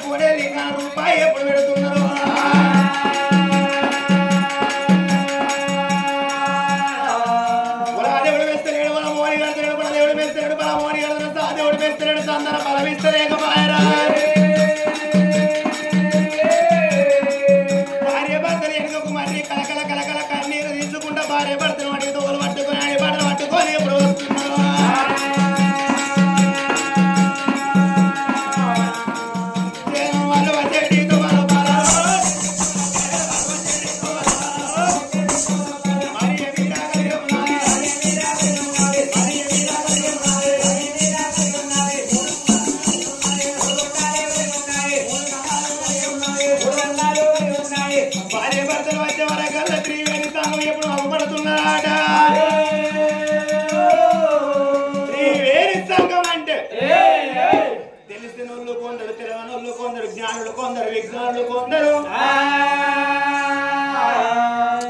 కోడే లింగాల రూపాయి ఎప్పుడు పెడుతున్నారు దేవుడు వేస్తలేడు మన మోని కడతాడు మన దేవుడు వేస్తలేడు మన మోని కడతాడు దేవుడు వేస్తలేడు సందన బలమిస్తలేకపోయారా భార్య భర్తలు ఎనుకకు మరి కలకల కలకల కన్నీరు తీసుకుంటా భార్య భర్తలు వాటి తోలు పట్టుకొని ఆడి బట్టలు పట్టుకొని ఎప్పుడు వస్తున్నారు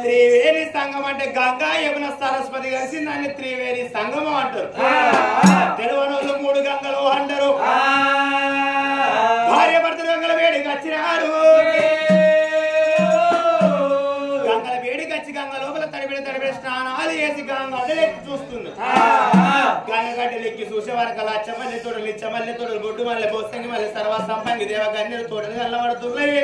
త్రివేణి సంఘం అంటే గంగా యమున సరస్వతి కలిసి దాన్ని త్రివేణి సంఘం అంటారు తెలువనోళ్ళు 3 గంగలు అంటారు భార్య భర్తలు గంగల వేడికి వచ్చినారు గంగల వేడికి వచ్చి గంగ లోపల తడిబిడి స్నానాలు చేసి గంగ అడ్డలెక్కి చూస్తుంది గంగ గడ్డలెక్కి చూసే వరకు లచ్చమల్లె తోటలు ఇచ్చమల్లె తోటలు బొడ్డు మల్లె బొస్తంగి మల్లె సర్వ సంపంగి దేవ గన్నెలు తోటలు కళ్ళబడుతున్నాయి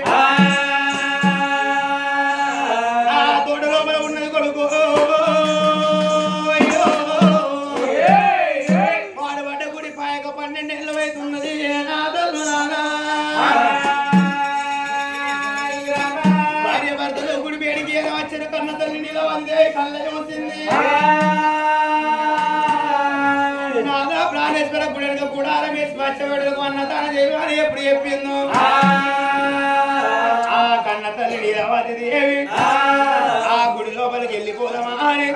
తోట లోపల ఉన్నది కొడుకు వాడబడ్డ గుడి పాయక 12 ఏళ్ళ వయసు ఉన్నది భార్య భర్తలు గుడి వేడికి ఏదో వచ్చిన కన్న తల్లి నీలో వందే కళ్ళ చూసింది నాదా ప్రాణేశ్వర గుడికి కూడా రమేష్ వచ్చేవాడుకు అన్న తన జీవాన్ని ఎప్పుడు చెప్పిందో ఆ కన్న తల్లి నీలవతి దేవి ఆ గుడి లోపలికి వెళ్ళిపోదామా అని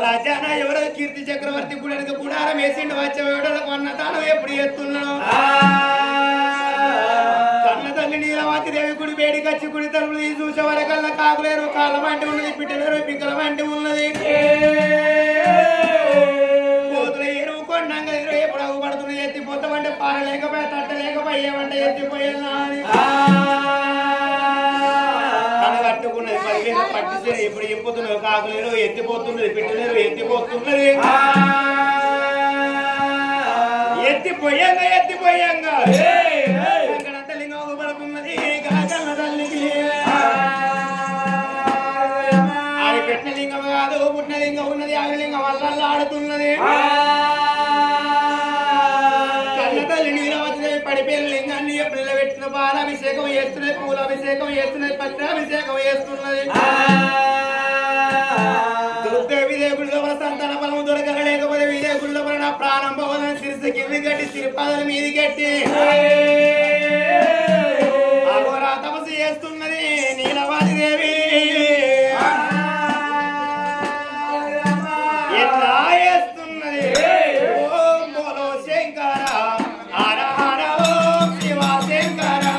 రాజాన ఎవరో కీర్తి చక్రవర్తి గుడికి గుడారం వేసిండు వచ్చేవాడుకు అన్న తాను ఎప్పుడు ఎత్తున్నాడు కన్న తల్లి నీలవతి దేవి గుడి వేడికి వచ్చి గుడి తలుపులు తీసి చూసే వరకల్లా కాకులేరు కాళ్ళ వంటి ఉన్నది పిట్టలేరు పిక్కల వంటి ఉన్నది ఎప్పుడు అగుపడుతుంది ఎత్తిపోతామంటే పారలేకపోయా తట్టలేకపోయా ఏమంటే ఎత్తిపోయేలా అని కట్టుకున్నది 10,000 పట్టిసేరు ఇప్పుడు ఎప్పుతున్నారు కాకులేరు ఎత్తిపోతున్నది పిట్టలేరు ఎత్తిపోతున్నది ఎత్తిపోయాంగా అక్కడంతా లింగం అగుపడుతున్నది కాకన్న తల్లికి ఆడి పెట్టిన లింగం కాదు పుట్టిన లింగం ఉన్నది ఆవిడ లింగం వల్ల ఆడుతున్నది పడిపోయిన లింగాన్ని ఎప్పుడు నిలబెట్టిన పాలాభిషేకం చేస్తున్నది పూలాభిషేకం చేస్తున్నది పత్రాభిషేకం చేస్తున్నది విదేగుళ్ళ సంతాన బలం దొరకల లేకపోతే విదేగుళ్ళ నా ప్రాణం పోవాలని సిరిసి కింది గట్టి సిరిపాదల మీది గట్టి అఘోరా తపస్సు చేస్తున్నది నీలవాది దేవి ఎట్లా చేస్తున్నది ఓం బోలో Shankara Hara Hara Om Shiva Shankara.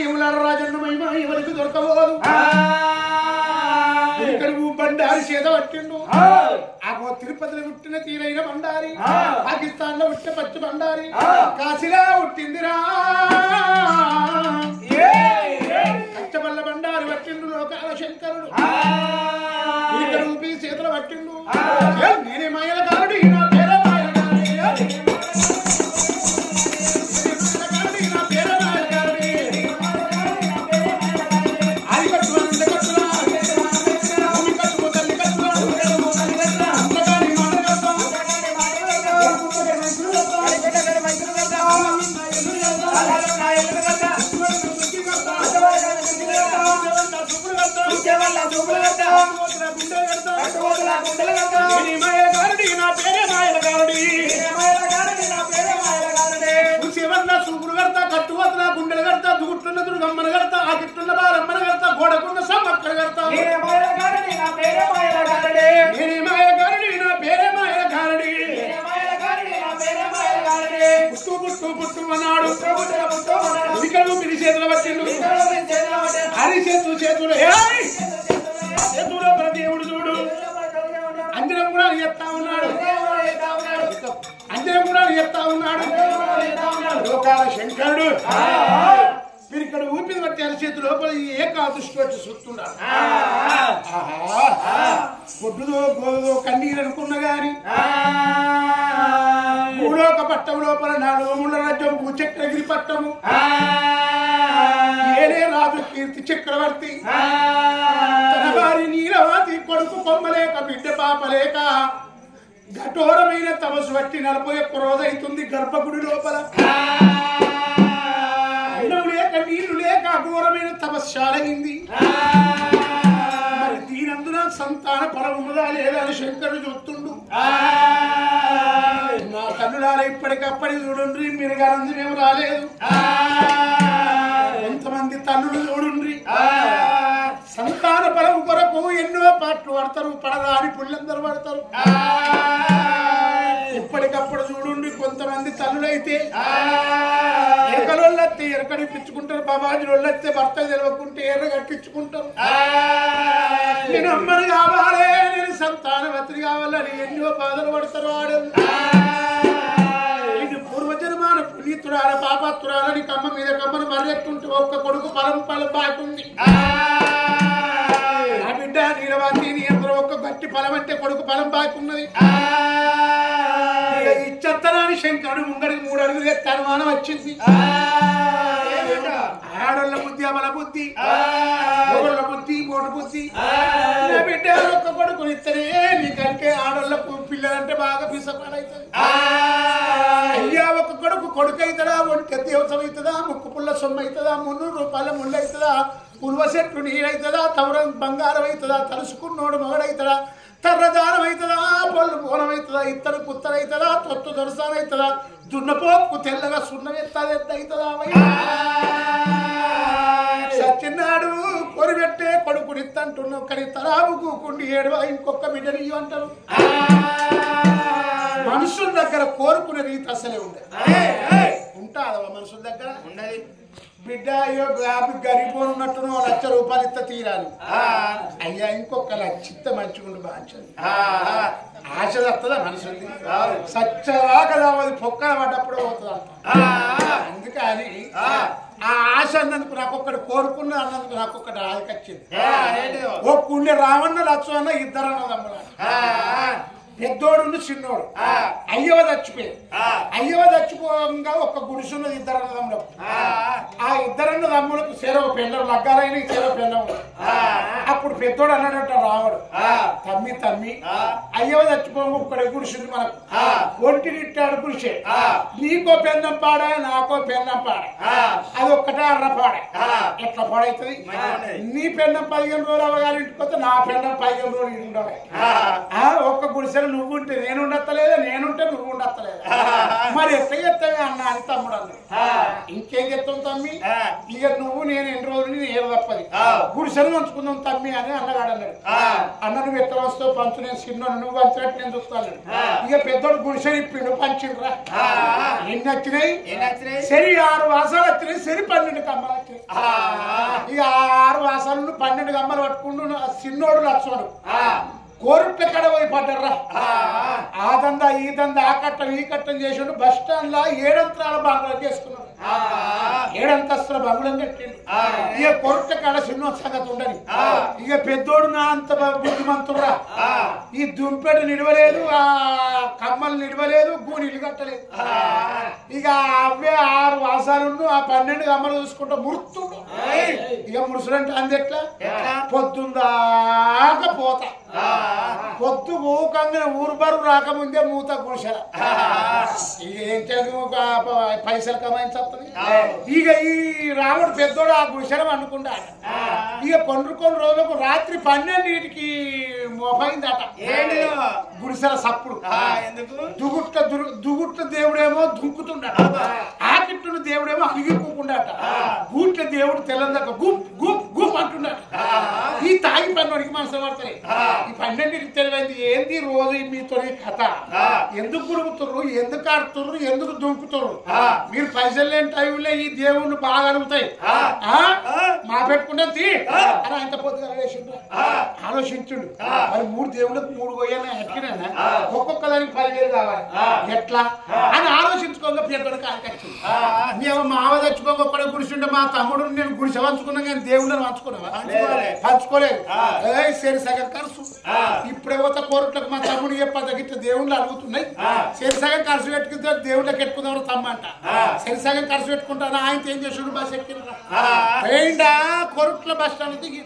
యములాల Rajanna మహిమ ఎవరికి దొరకబోదు ఇక్కడ బండారి చేత పట్టిండు ఆగో తిరుపతిలో పుట్టిన తీరైన బండారి పాకిస్తాన్ లో పుట్టిన పచ్చి బండారి కాశీలో పుట్టిందిరా కచ్చబల్ల బండారి పట్టిండు లోకాల శంకరుడు ఇక్కడ ఊపి చేతులు పట్టిండు నేనే మాయల కారుడి నా పేరే మాయల కారుడి సూపులు కడతా కట్టువతున్నా గుండెలు కడతా దుగుట్లున్న దుర్గమ్మను కడతా ఆ గిట్టున్న బాలమ్మను కడతా గోడకున్న సమ్మక్కలు కడతా నేనే మాయల గారడి నా పేరే మాయల గారడి పుట్టు పుట్టు పుట్టు అన్నాడు ఇక్కడ పిలి చేతులు పట్టిండు హరి చేతులు చేతులో దేవుడు చూడు అంజనం కూడా ఎత్తా ఉన్నాడు లోకాల శంకరుడు మీరు ఇక్కడ ఊపిరి పట్టి అరిచేతు లోపల ఏ కాదృష్టి వచ్చి చూస్తున్నాడు పొడ్డుదో గోదుదో కన్నీరు అనుకున్న గాని భూలోక పట్టం లోపల 4 ముళ్ళ రాజ్యం భూచక్రగిరి పట్టము ఏడే రాజు కీర్తి చక్రవర్తి తన వారి నీలవాతి కొడుకు కొమ్మలేక బిడ్డ పాపలేక కఠోరమైన తపస్సు బట్టి 41 రోజైతుంది గర్భగుడి లోపల అన్నం లేక నీళ్లు లేక అఘోరమైన తపశ్శాలైంది మరి దీనందున సంతాన ఫలం ఉన్నదా లేదా అని శంకరుడు చూస్తుండు నా కన్నులాల ఇప్పటికప్పటి చూడండి మీరు గరంజనేమో రాలేదు కొంతమంది తల్లులు చూడండి సంతాన ఫలం కొరకు ఎన్నో పాటలు పడతారు పడరాని పుళ్ళందరూ పడతారు ఇప్పటికప్పుడు చూడండి కొంతమంది తల్లులైతే ఎరకలోళ్ళైతే ఎరకడిపించుకుంటారు బాబాజీలోళ్ళైతే భర్త తెలవకుంటే ఎర్ర కట్టించుకుంటారు నేను అమ్మని కావాలి నేను సంతానవతిని కావాలని ఎన్నో బాధలు పడతారు ఆడలు ఇది పూర్వజన్మాన పునీతురాల పాపాతురాలని కమ్మ మీద కమ్మను మర్రెత్తుంటే ఒక్క కొడుకు ఫలం బాగుంది నా బిడ్డ నీలవాతి నీ అందరూ ఒక్క గట్టి ఫలం అంటే కొడుకు ఫలం బాగున్నది ఇచ్చత్తనాన్ని శంకరుడు ముంగడికి 3 అడుగులు ఎత్తే అనుమానం వచ్చింది ఆడోళ్ళ బుద్ధి అమల బుద్ధి మొగోళ్ళ బుద్ధి మోటు బుద్ధి నా బిడ్డ ఒక్క కొడుకుని ఇస్తేనే నీకంటే ఆడోళ్ళ పిల్లలంటే బాగా పిసపాడైతుంది అయ్యా ఒక కొడుకు అవుతుందా ఒంటి దేవసం అవుతుందా ముక్కు పుల్ల సొమ్ము అవుతుందా 300 రూపాయల ముళ్ళు అవుతుందా పుల్వ చెట్టు నీడైతుందా తవరం బంగారం అవుతుందా తలుసుకున్నోడు మొగడవుతుందా తర్రదానం అవుతుందా పొల్లు పూలం అవుతుందా ఇత్తరు పుత్తరు అవుతుందా తొత్తు దొరసాను అవుతుందా దున్నపోపు తెల్లగా సున్నం అవుతుందా సత్యనాడు కొరిపెట్టే కొడుకునిత్తంటున్నావు కానీ తరాబు కూకుండి 7 ఇంకొక బిడ్డని అంటారు మనుషుల దగ్గర కోరుకునే రీతి అసలే ఉండదు ఉంటాదా మనుషుల దగ్గర ఉండదు బిడ్డ అయ్యో గరీబోను ఉన్నట్టును 1 లక్ష రూపాయలు ఇత్త తీరాలి అయ్యా ఇంకొక 1 లక్ష ఇత్త మంచిగుండు బాగా ఆశ వస్తుందా మనుషులది సచ్చరా కదా అది పొక్కన పడ్డప్పుడు పోతుంది అందుకని ఆ ఆశ అన్నందుకు నాకొక్కటి కోరుకున్నది అన్నందుకు నాకొక్కటి ఆదికొచ్చింది ఓ కుండే రావణ లక్ష్మణ 2 అన్నదమ్ములు పెద్దోడు చిన్నోడు అయ్యవ చచ్చిపోయాడు అయ్యవ చచ్చిపోగా ఒక గుడిసున్నది 2 అన్నదమ్ములకు ఆ 2 అన్నదమ్ములకు చెరవ పెళ్ళం లగ్గాలైన చెరవ పెళ్ళం అప్పుడు పెద్దోడు అన్నాడంట రాముడు తమ్మి అయ్యవ చచ్చిపోగా ఒక్కడే గుడిసింది మనకు ఒంటినిట్టాడు గుడిసే నీకో పెన్నం పాడా నాకో పెన్నం పాడా అది ఒక్కటే అర్ర పాడ ఎట్లా పాడవుతుంది నీ పెన్నం 15 రోజులు అవగానే ఇంటికి నా పెన్నం 15 రోజులు ఉండవు ఒక్క గుడిసె నువ్వుంటే నేను ఉండత్తలేదా నేనుంటే నువ్వు ఉండత్తలేదా మరి ఎట్లా చెప్తావే అన్న అని తమ్ముడు అన్నాడు ఇంకేం చెప్తాం తమ్మి ఇక నువ్వు నేను ఎన్ని రోజులు నేను తప్పది గుడిసెలు పంచుకుందాం తమ్మి అని అన్నగాడు అన్నాడు అన్న నువ్వు ఎట్లా వస్తావు పంచు నేను చిన్న నువ్వు అంతటి నేను చూస్తాను ఇక పెద్దోడు గుడిసె ఇప్పిండు పంచిండ్రా ఎన్ని వచ్చినాయి సరి 6 వాసాలు వచ్చినాయి సరి 12 కమ్మలు వచ్చినాయి ఇక 6 వాసాలు 12 కమ్మలు పట్టుకుంటూ చిన్నోడు లక్షోడు కోరుట్ల కడ పోయి పడ్డర్రా ఆ దందా ఈ దందా ఆ కట్టం ఈ కట్టం చేసిండు బస్ స్టాండ్ లా 7 అంతరాల బంగ్లా చేసుకున్నాడు 7 అంతస్తుల బంగ్లం కట్టిండు ఇక కోరుట్ల కాడ చిన్న సంగతి ఉండని ఇక పెద్దోడు నా అంత బుద్ధిమంతుర్రా ఈ దుంపెడు నిడవలేదు ఆ కమ్మలు నిడవలేదు గూనీలు కట్టలేదు ఇక అవే 6 వాసాలు ఆ 12 కమ్మలు చూసుకుంటా మురుతుండు ఇక మురుసులంటే అందెట్లా పొద్దుందాక పోతా పొద్దు ఊకంగా ఊరు బరు రాకముందే మూత గుడిసెల ఇక ఏం చదువు పైసలు కమాయించస్తుంది ఇక ఈ రాముడు పెద్దోడు ఆ గుడిసెల అనుకుంటా ఇక కొన్ని రోజులకు రాత్రి 12కి మోపైందట గుడిసెల సప్పుడు దుగుట్ల దేవుడేమో దుంకుతుండట ఆకిట్టున్న దేవుడేమో అలిగిపోకుండాట గూట్ల దేవుడు తెల్లందాక గుప్ గుప్ గుప్ అంటున్నాడు ఈ తాగి పన్నోడికి మనసు పడతాయి ఈ 12కి తెలియదు ఏంది రోజు మీతో కథ ఎందుకు గుడుగుతుర్రు ఎందుకు ఆడుతుర్రు ఎందుకు దుంకుతుర్రు మీరు పైసలు లేని టైంలో ఈ దేవుణ్ణి బాగా అడుగుతాయి మా పెట్టుకుంటే అని ఆయన పొద్దుగా ఆలోచించుండు మరి 3 దేవుళ్ళకి 3 గొయ్యాలని ఎట్టినా ఒక్కొక్క దానికి 10,000 కావాలి ఎట్లా అని ఆలోచించుకోగా పెద్దోడు కాలికొచ్చింది మేము మావ తెచ్చుకోక ఒక్కడే గుడిచుంటే మా తమ్ముడు నేను గుడిసె పంచుకున్నా కానీ దేవుళ్ళని పంచుకున్నావా పంచుకోలేదు సరి సగం ఖర్చు ఇప్పుడే పోతే కోరట్లకు మా తమ్ముడు చెప్పా గిట్ట దేవుళ్ళు అడుగుతున్నాయి సరి సగం ఖర్చు పెట్టుకుంటే దేవుళ్ళకి పెట్టుకుందాం తమ్మ అంట సరి సగం ఖర్చు పెట్టుకుంటాను ఆయన ఏం చేసాడు బస్ ఎక్కిండా కోరట్ల బస్ స్టాండ్ దిగి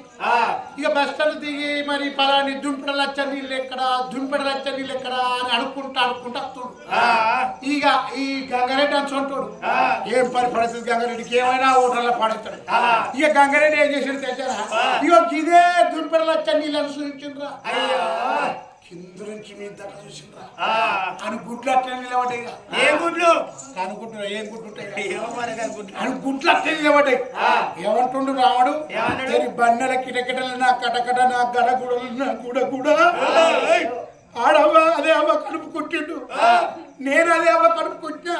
ఇక బస్ స్టాండ్ దిగి మరి పలాని దుంపెడలు వచ్చా నీళ్ళు ఎక్కడ దుంపెడలు వచ్చా నీళ్ళు ఎక్కడ అని అనుకుంటా వస్తుండు ఇక ఈ గంగారెడ్డి అని చోంటాడు ఏం పరిస్థితి గంగారెడ్డికి ఏమైనా ఓటర్లో పడతాడు ఇక గంగారెడ్డి ఏం చేసాడు తెచ్చారా ఇక ఇదే దుంపెడలు వచ్చా నీళ్ళు అని చూసిండ్రా కింద నుంచి మీ దగ్గర చూసిండ్రా అని గుడ్లు అట్లా నిలబడ్డాయి ఏ గుడ్లు అనుకుంటున్నా ఏం గుడ్లు ఉంటాయి అని గుడ్లు అట్లా నిలబడ్డాయి ఏమంటుండు రాముడు బండల కిటకిటలు నా కటకట నా గడగుడలు నా గుడ ఆడవ్వ అదే అవ్వ కడుపు కుట్టిండు నేను అదే అవ్వ కడుపు కుట్టినా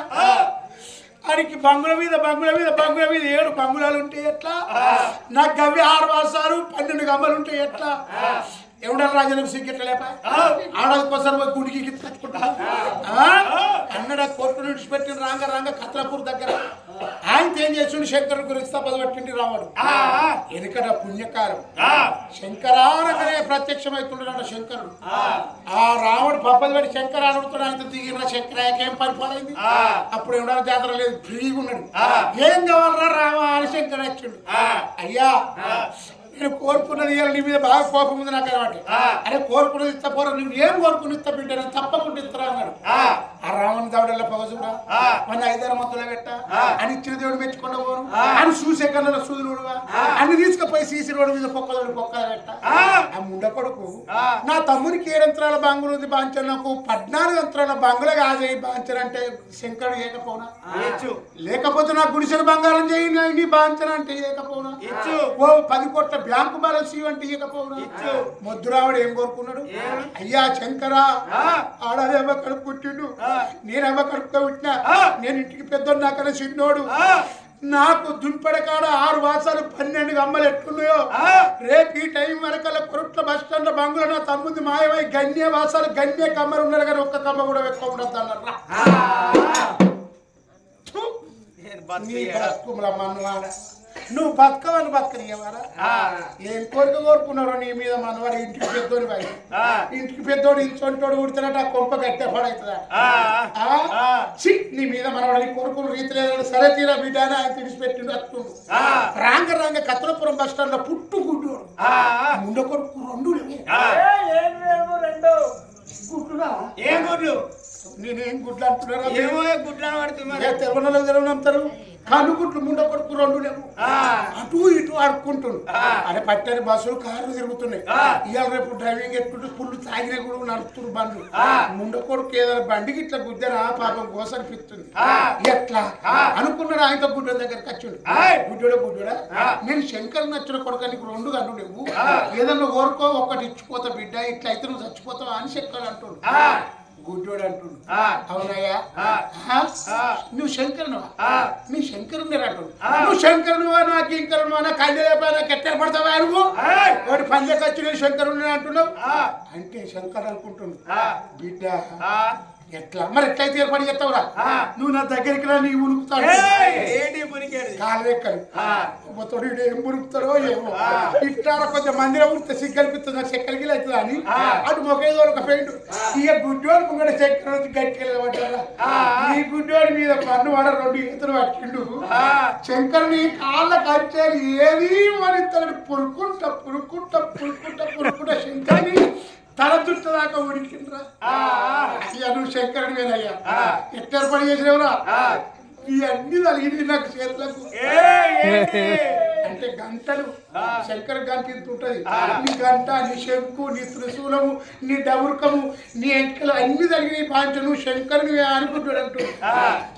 ఆడికి బంగుల మీద 7 బంగుళాలు ఉంటాయి ఎట్లా నాకు గవి 6 వాసాలు 12 గమ్మలు ఉంటాయి ఎట్లా ఎవడన్నా రాజలకు సిగ్గెట్ల లేప ఆడకోసారి పోయి గుడికి కట్టుకుంటా అన్నడ కోర్టు విడిచిపెట్టిన రాంగ కత్రాపూర్ దగ్గర ఆయన ఏం చేస్తుండు శంకరు గురించి పదవట్టిండి రాముడు ఎనకట పుణ్యకాలం శంకరానగానే ప్రత్యక్షమవుతుండ శంకరుడు ఆ రాముడు పప్పది శంకర అనుడుతాడు ఆయన దిగిన శంకరాయకేం పరిపాలైంది అప్పుడు ఎవడన్నా జాతర లేదు ఫ్రీగా ఉన్నాడు ఏం కావాలరా రామ అని శంకర వచ్చిండు అయ్యా నేను కోరుకున్నది నీ మీద బాగా కోపం ఉంది నాకు అనమాట అరే కోరుకున్నది ఇస్తా పోరా నువ్వు ఏం కోరుకుని ఇస్తా బిడ్డ తప్పకుండా ఇస్తారా అన్నాడు ఆ రావణ దవడల్లో పొగ చూడా మన 5 మొత్తంలో పెట్ట అని ఇచ్చిన దేవుడు మెచ్చుకుండా పోరు అని చూసే కన్నా సూదుడువా అన్ని తీసుకుపోయి సీసీ రోడ్డు మీద పొక్కదోడు పొక్కల పెట్ట ఆ ముండ కొడుకు నా తమ్మునికి 7 అంతరాల బంగులు ఉంది బాంచర్ నాకు 14 అంతరాల బంగులే కాదే బాంచర్ అంటే శంకరుడు ఏకపోనా లేకపోతే నా గుడిసెల బంగారం చేయి నీ బాంచర్ అంటే ఏకపోనా ఓ 10 కోట్ల బ్యాంకు బ్యాలెన్స్ ఇవ్వంటే ఇవ్వకపోవడం మొద్దురావుడు ఏం కోరుకున్నాడు అయ్యా శంకరా ఆడదేవ కడుపు పుట్టిండు నేనేవ కడుపుతో పుట్టినా నేను ఇంటికి పెద్దోడు నాకన్నా చిన్నోడు నాకు దుంపడకాడ 6 వాసాలు 12 గమ్మలు ఎట్టున్నాయో రేపు ఈ టైం వరకల్లా కొరట్ల బస్ స్టాండ్ బంగులో నా తమ్ముంది మాయమై గన్య వాసాలు గన్య కమ్మలు ఉన్నారు కానీ ఒక్క కమ్మ కూడా ఎక్కువ ఉండద్దు అన్నారా నువ్వు బతకవని బతకనియవారా ఏం కోరిక కోరుకున్నారో నీ మీద మనవాడు ఇంటికి పెద్దోడు వాడి ఇంటికి పెద్దోడు ఇంచోంటోడు ఉడితేనట ఆ కొంప గట్టే పడవుతుందా నీ మీద మనవాడు కోరుకున్న రీతి లేదని సరే తీరా బిడ్డ అని ఆయన విడిచిపెట్టిండు వస్తుండు రాంగ కత్రపురం బస్ స్టాండ్ లో పుట్టు గుడ్డు ముండ కొడుకు 2 గుడ్లునా ఏం గుడ్లు నేనేం గుడ్లు అంటున్నారా ఏమో గుడ్లను పడుతుంది తెలవనలు నమ్ముతారు కనుగుడ్లు ముండ కొడుకు రెండు లేవు అటు ఇటు ఆడుకుంటుండు అరే పట్టని బస్సులు కార్లు తిరుగుతున్నాయి ఇవాళ రేపు డ్రైవింగ్ ఎత్తుకుంటూ పుల్లు తాగినా కూడా నడుపుతున్నారు బండ్లు ముండ కొడుకు ఏదైనా బండికి ఇట్లా గుద్దరా పాపం గోసనిపిస్తుంది ఎట్లా అనుకున్నాడు ఆయనతో గుడ్డ దగ్గరికి వచ్చిండు గుడ్డోడా నేను శంకర్ నచ్చిన కొడుకు నీకు రెండు కన్ను లేవు ఏదన్నా కోరుకో ఒక్కటి ఇచ్చిపోతా బిడ్డ ఇట్లా అయితే నువ్వు చచ్చిపోతావు అని శంకర్ అంటుండు గుడ్డోడు అంటుండు అవునయ్యా నువ్వు శంకరునువా నీ శంకరుని అంటుండు నువ్వు శంకరునువా నా కింకరునువా నా కళ్ళ కెట్టెర పడతావా నువ్వు వాడి పంజ ఖర్చు శంకరుని అంటున్నావు అంటే శంకర్ అనుకుంటుండు బిడ్డ ఎట్లా మరి ఎట్లయితే ఏర్పాటు చేస్తావురా నువ్వు నా దగ్గరికి రా నీ ఉనుకుతాడు కాలరెక్కలు తోడు ఏం మురుకుతాడో ఏమో ఇట్లా కొంచెం మందిరం ఉడితే సిగ్గలిపిస్తుంది చెక్కలకి అవుతుందా అని అటు మొకేదో ఒక పెయింట్ ఇక గుడ్డోడు ముంగడ చెక్కల గట్టికెళ్ళబడ్డారా ఈ గుడ్డోడి మీద పన్ను వాడ రెండు ఈతలు పట్టిండు శంకరుని కాళ్ళ కచ్చేది ఏది మరి పురుకుంటా శంకర్ని తల చుట్టూ దాకా ఉడికిండ్రా అయ్యా నువ్వు శంకరుడు వేనయ్యా ఎట్లా పని చేసినవురా ఇవన్నీ తలిగి నాకు చేతులకు అంటే గంటలు శంకర గంట ఇంత ఉంటది నీ గంట నీ శంకు నీ త్రిశూలము నీ డబుర్కము నీ ఎంకలు అన్ని తగిన పాంచ నువ్వు శంకరుని అనుకుంటాడు అంటూ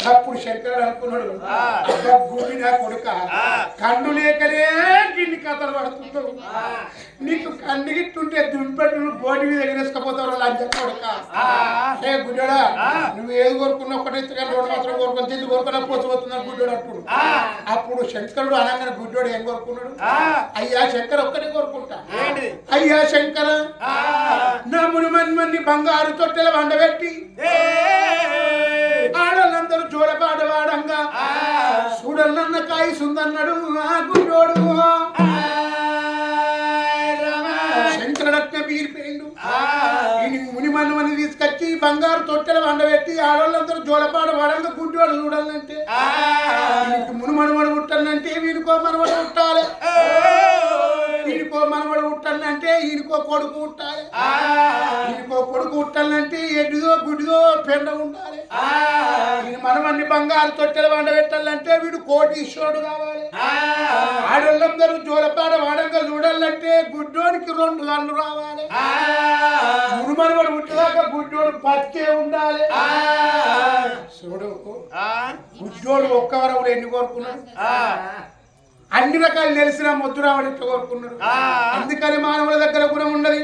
అప్పుడు శంకరుడు అనుకున్నాడు గుడి నా కొడుక కన్ను లేకనే గిన్ని కథలు పడుతుంటావు నీకు కన్ను గిట్టుంటే దుంపెట్టు నువ్వు బోటి మీద ఎగరేసుకపోతావు లంచ కొడుక ఏ గుడ్డోడా నువ్వు ఏది కోరుకున్నా ఒకటైతే కానీ రెండు మాత్రం కోరుకొని తిండి కోరుకున్నా పోతున్నా గుడ్డోడు అంటుడు అప్పుడు శంకరుడు అనగానే గుడ్డోడు ఏం కోరుకున్నాడు అయ్యా శంకర్ ఒక్కటే కోరుకుంటా అయ్యా శంకర నా మునిమన్మన్ని బంగారు తొట్టెల వండబెట్టి ఆడలందరూ జోడపాట వాడంగా చూడలన్న కాయ సుందన్నాడు ఆ గుడ్డోడు శంకరుడట్నే బీరిపోయిండు మునిమన్మని తీసుకొచ్చి బంగారు తొట్టెల వండబెట్టి ఆడవాళ్ళందరూ జోడపాట వాడంగా గుడ్డోడు చూడాలంటే మునిమనుమడు పుట్టాలంటే వీనికో మనవడు పుట్టాలి వీనికో మనవడు పుట్టాలంటే ఈయనకో కొడుకు పుట్టాలి ఈయనకో కొడుకు పుట్టాలంటే ఎడ్డిదో గుడిదో పెండ ఉండాలి ఈయన మనమన్ని బంగారు తొట్టెలు వండబెట్టాలంటే వీడు కోటీశ్వరుడు కావాలి ఆడోళ్ళందరూ జోలపాడ వాడంగా చూడాలంటే గుడ్డోనికి రెండు కళ్ళు రావాలి మునుమనుమడు పుట్టదాకా గుడ్డోడు పచ్చే ఉండాలి చూడు గుడ్డోడు ఒక్కవరవుడు ఎన్ని కోరుకున్నాడు అన్ని రకాలు తెలిసిన ముద్దురావుడు ఎట్లా కోరుకున్నాడు అందుకని మానవుల దగ్గర గుణం ఉన్నది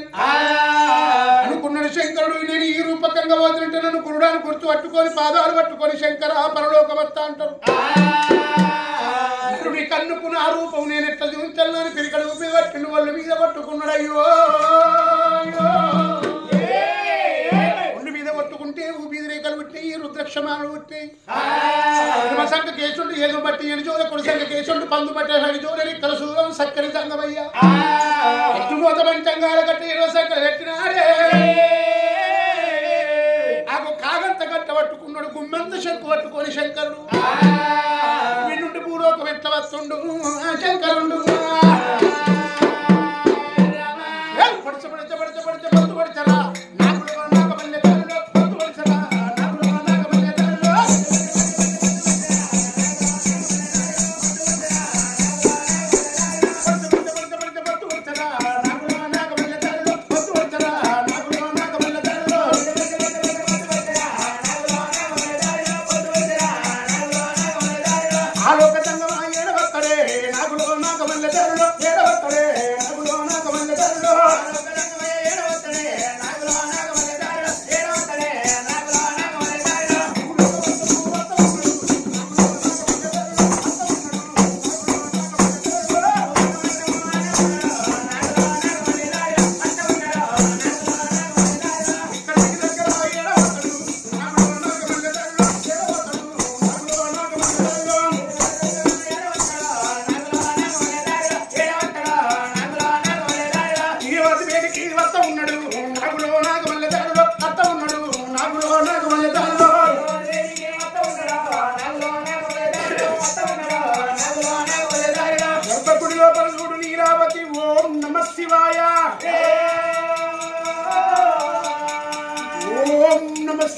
అనుకున్నాడు శంకరుడు నేను ఈ రూపకంగా వదిలింటే నన్ను గురుడాన్ని గుర్తు పట్టుకొని పాదాలు పట్టుకొని శంకర పరలోకవత్త అంటారు నీ కన్నుకున్న ఆ రూపం నేను ఎట్లా చూపించాలని పిరికడు ఊపి పట్టిండు వాళ్ళ మీద పట్టుకున్నాడు అయ్యో పట్టుకుంటే ఊపిది రేఖలు పుట్టినాయి రుద్రక్షమాలు పుట్టినాయి సంఘ కేసుంటూ ఏదో బట్టి అని చోద కొడు సంఘ కేసుంటూ పందు పట్టే చోదని కలసూరం సక్కరి సంగమయ్యా ఎత్తుమోత పంచంగాల కట్టి ఏదో సక్కర పెట్టినాడే ఆకు కాగంత గట్ట పట్టుకున్నాడు గుమ్మంత శంకు పట్టుకొని శంకరుడు వీళ్ళుండి భూలోకం ఎట్ల వస్తుండు శంకరుడు పడచరా ఆలోక సంగమా ఏడవక్కడే నాగులో నాగమల్ల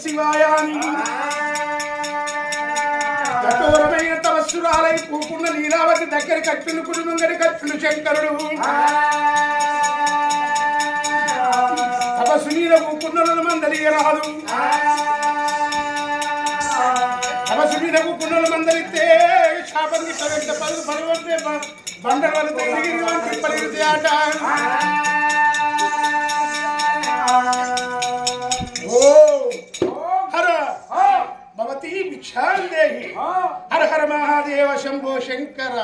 శివాయ కఠోరమైన తపస్సురాలై పూకున్న లీలావతి దగ్గర కట్టును కుటుంబం కట్టును శంకరుడు తపస్సు మీద పూకున్న మందలియరాదు తపస్సు మీద పూకున్న మందలిస్తే శాపం వెంట పలు పలువంటే బండల వాళ్ళు తిరిగి వంటి పరిగెత్తే ఆట హర భవతి భిక్షాం దేహి హర హర మహాదేవ శంభో శంకర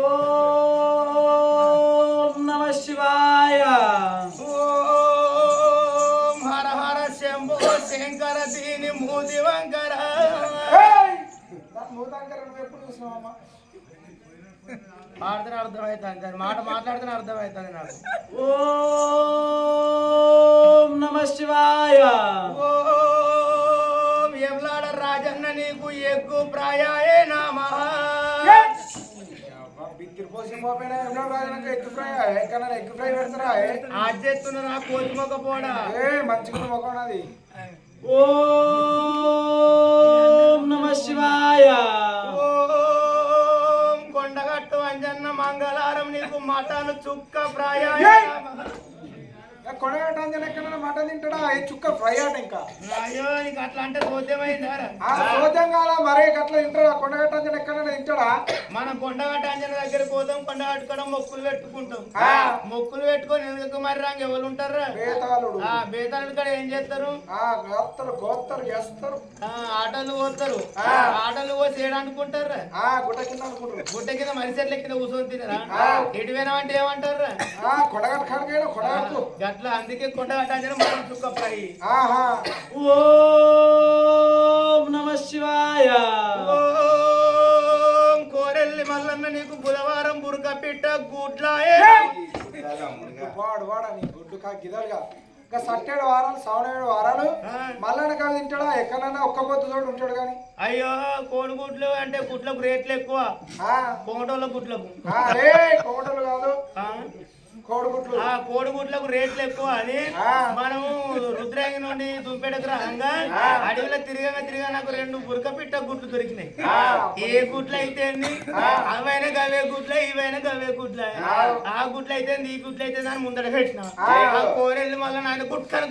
ఓం నమః శివాయ ఓం హర హర శంభో శంకర దీని మూది వంకర పాడితే అర్థమవుతుంది మాట మాట్లాడితే అర్థమవుతుంది నాకు ఓం నమః శివాయ ఓం ఎవలాడ రాజన్న నీకు ఎక్కువ ప్రాయాయే నమః ఆజెత్తున్న కోతి మొక్క పోడా మంచిగా మొక్కం అది ఓం నమః శివాయ ఓం కొండగట్టు అంజన్న మంగళారం నీకు మటన్ చుక్క ప్రాయాయ కొనగట్టంజన ఎక్కడ మటన్ తింటాడా చుక్క ఫ్రై ఆట ఇంకా అయ్యో నీకు అట్లా అంటే సోద్యమైందారా సోద్యంగాల మరే అట్లా తింటాడా కొండగట్టంజన ఎక్కడ తింటాడా మనం కొండగట్టు అంజన దగ్గరికి పోతాం కొండగట్టుకోవడం మొక్కులు పెట్టుకుంటాం మొక్కులు పెట్టుకొని ఎందుకు మరి రాంగ ఎవరు ఉంటారా బేతాళుడు కూడా ఏం చేస్తారు గోత్తరు చేస్తారు ఆటలు పోతారు ఆటలు పోసి ఏడనుకుంటారా గుట్ట కింద అనుకుంటారు గుట్ట కింద మరిసెట్ల కింద కూర్చొని తినరా ఎటువైనా అంటే ఏమంటారా కొడగట్టు కాడికైనా కొడగట్టు అట్లా అందుకే కొండగట్టు మనం చుక్క ఫ్రై ఓం నమః శివాయ ఓం కోరెల్లి మల్లన్న నీకు బుధవారం బురక పిట్ట గుడ్లాయే వాడు వాడని గుడ్డు గిదలుగా ఇంకా 7 వారాలు 7 వారాలు మల్లన్న కాదు తింటాడా ఎక్కడన్నా ఒక్క పొద్దు తోడు ఉంటాడు కానీ అయ్యో కోడిగుడ్లు అంటే గుడ్లకు రేట్లు ఎక్కువ కోటోళ్ళ గుడ్లకు కోటలు కాదు కోడిగుడ్లు కోడిగుడ్లకు రేట్లు ఎక్కువ అని మనము రుద్రాంగి నుండి దుంపేటకు రాగా అడవిలో తిరిగా నాకు 2 బురక పిట్ట గుడ్లు దొరికినాయి ఏ గుడ్లు అయితే అవైనా గవే గుడ్లే ఇవైనా గవే గుడ్లే ఆ గుడ్లు అయితే ఈ గుడ్లు అయితే దాన్ని ముందర పెట్టిన ఆ కోరెల్లి మళ్ళీ నాకు గుట్కని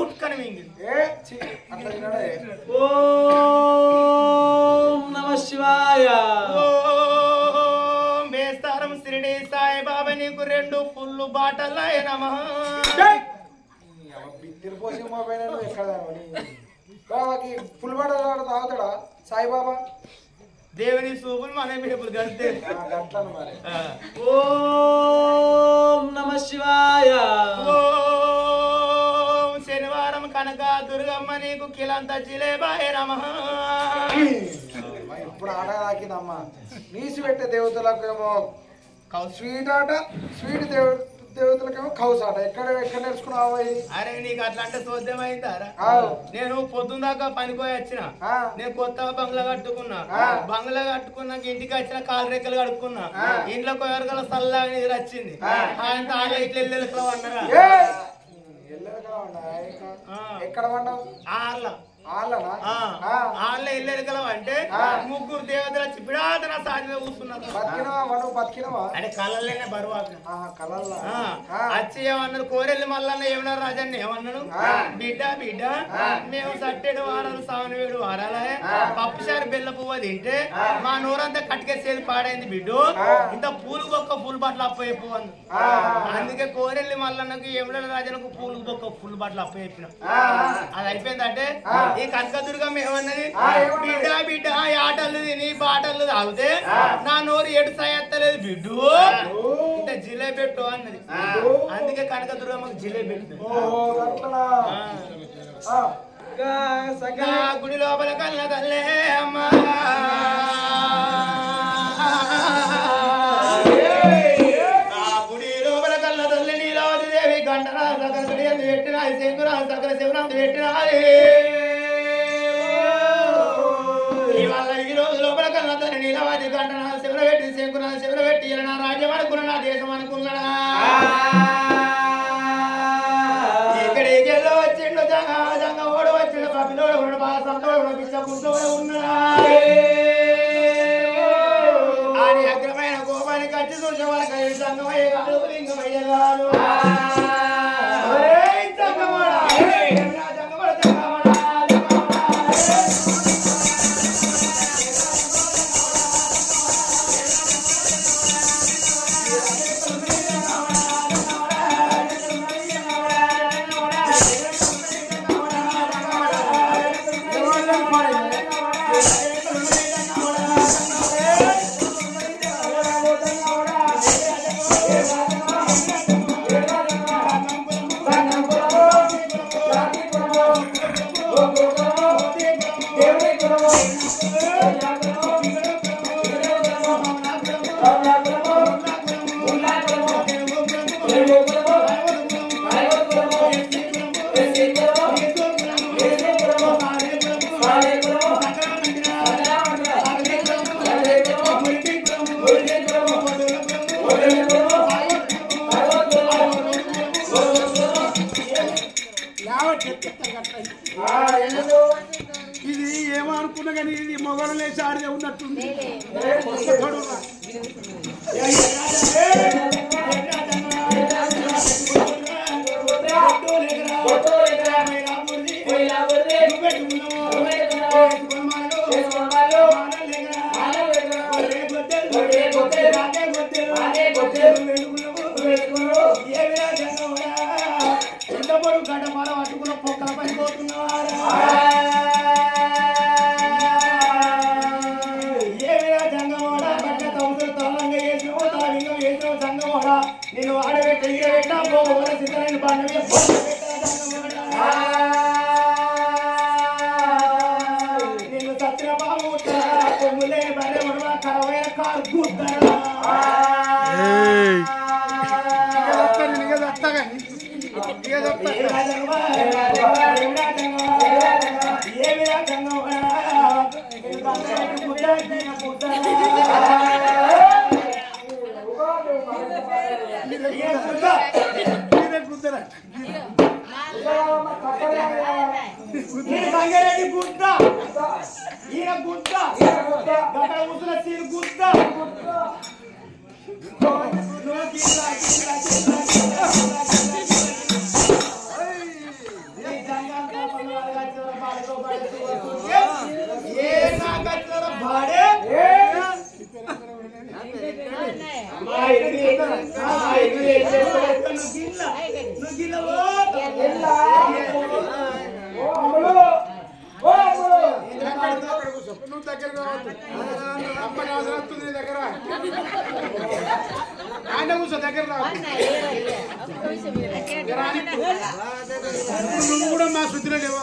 గుట్కని మింగింది ఓం నమః శివాయ బేస్తారం శిరిడి సాయిబాబా నీకు 2 ఫుల్ బాటలు నమః ఫుల్ బాటలు తాగుతాడా సాయిబాబా దేవుని సూపులు మన మేపులు గంతే ఓం నమః శివాయ ఓం శనివారం కనక దుర్గమ్మ నీకు కిలంత జిలేబాయ నమః ఇప్పుడు ఆట తాకిందమ్మా నీసి పెట్టే దేవతలకేమో స్వీట్ ఆట స్వీట్ దేవతలకేమో కౌస్ ఆట ఎక్కడ నేర్చుకున్నావు అరే నీకు అట్లా అంటే చూద్దామైందారా నేను పొద్దున్న దాకా పనిపోయి వచ్చిన నేను కొత్తగా బంగ్లా కట్టుకున్నా బంగ్లా కట్టుకున్నాక ఇంటికి వచ్చిన కాలు రెక్కలు కడుక్కున్నా ఇంట్లో కొయ్యరగల సల్లా నిద్ర వచ్చింది ఆయన ఆళ్ళ ఇట్లా ఎల్లెలకలో అన్నారా ఎక్కడ పడ్డావు ఆళ్ళ ఇల్లెలకలం అంటే 3 దేవతలు వచ్చి బిడాదన సాధ్యత కూర్చున్నారు అంటే కళ్ళలోనే బరువాక వచ్చి ఏమన్నారు కోరెల్లి మల్లన్న ఏమన్నారు రాజన్న ఏమన్నాడు బిడ్డ మేము 7 వారాలు 7 వారాలే పప్పుసారి బెల్ల పువ్వు తింటే మా నోరంతా కట్టికేసేది పాడైంది బిడ్డు ఇంత పూలు బొక్క పూలు బట్టలు అప్పయ్యే పువ్వు అంది అందుకే కోరెల్లి మల్లన్నకు ఏమల రాజనకు పూలు బొక్క పూలు బట్టలు అప్పయ్యన అది అయిపోయిందంటే ఈ కనకదుర్గమ్మ ఏమన్నది బిడ్డ ఈ ఆటలు నీ బాటలు తాగితే నా నోరు ఏడు సాయత్తలేదు బిడ్డు ఇంత జిలేబెట్టు అన్నది అందుకే కనకదుర్గమ్మకు జిలేబెట్టు గుడి లోపల కళ్ళ తల్లే అమ్మా గుడి లోపల కళ్ళ తల్లి నీలావతి దేవి గంటరా సకల పెట్టినా శంకురా సకల శివరాంతి పెట్టినా ఈ రోజు లోపల కన్నా తన నీలవాది గంటన శివర పెట్టి శంకున శివర పెట్టి నా రాజ్యం అనుకున్నా నా దేశం అనుకున్నాడా ఇక్కడికి వచ్చిండు అని అగ్రమైన కోపానికి వచ్చి చూసే వాళ్ళకి సంగమయ్య కాదు లింగమయ్య కాదు ఇది ఏమనుకున్నా కానీ ఇది మొగలు లేచి ఆడే ఉన్నట్టుంది ఎంతపడు గడ్డపాల పట్టుకున్న పొక్కల పని పోతున్నారా ఏమిరా జంగమోడా బట్ట కౌసలు తలంగా వేసినవు తాలింగం వేసినవు జంగమోడా నేను ఆడబెట్ట ఈడబెట్టా పోగొల సిద్ధమైన బండమే నిన్ను సత్య బాబు కొమ్ములే బరే ఉడవ కరవైన కారు కూతారా సంగారెడ్డి గుట్ట ఈయన గుట్ట అక్కడ కూర్చున్న సీన్ గుట్ట భాడే నువ్వు దగ్గర కావద్దు అమ్మని అవసరం వస్తుంది నీ దగ్గర ఆయన కూర్చో దగ్గర రావద్దు నువ్వు కూడా మా శుద్ధిలో లేవు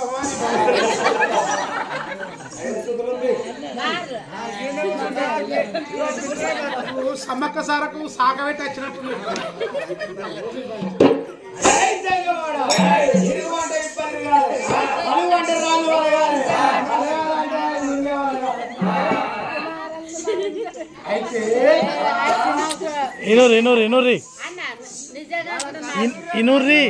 సమ్మక్క సారకు సాగబెట్టి వచ్చినట్టు అయితే ఇనూరి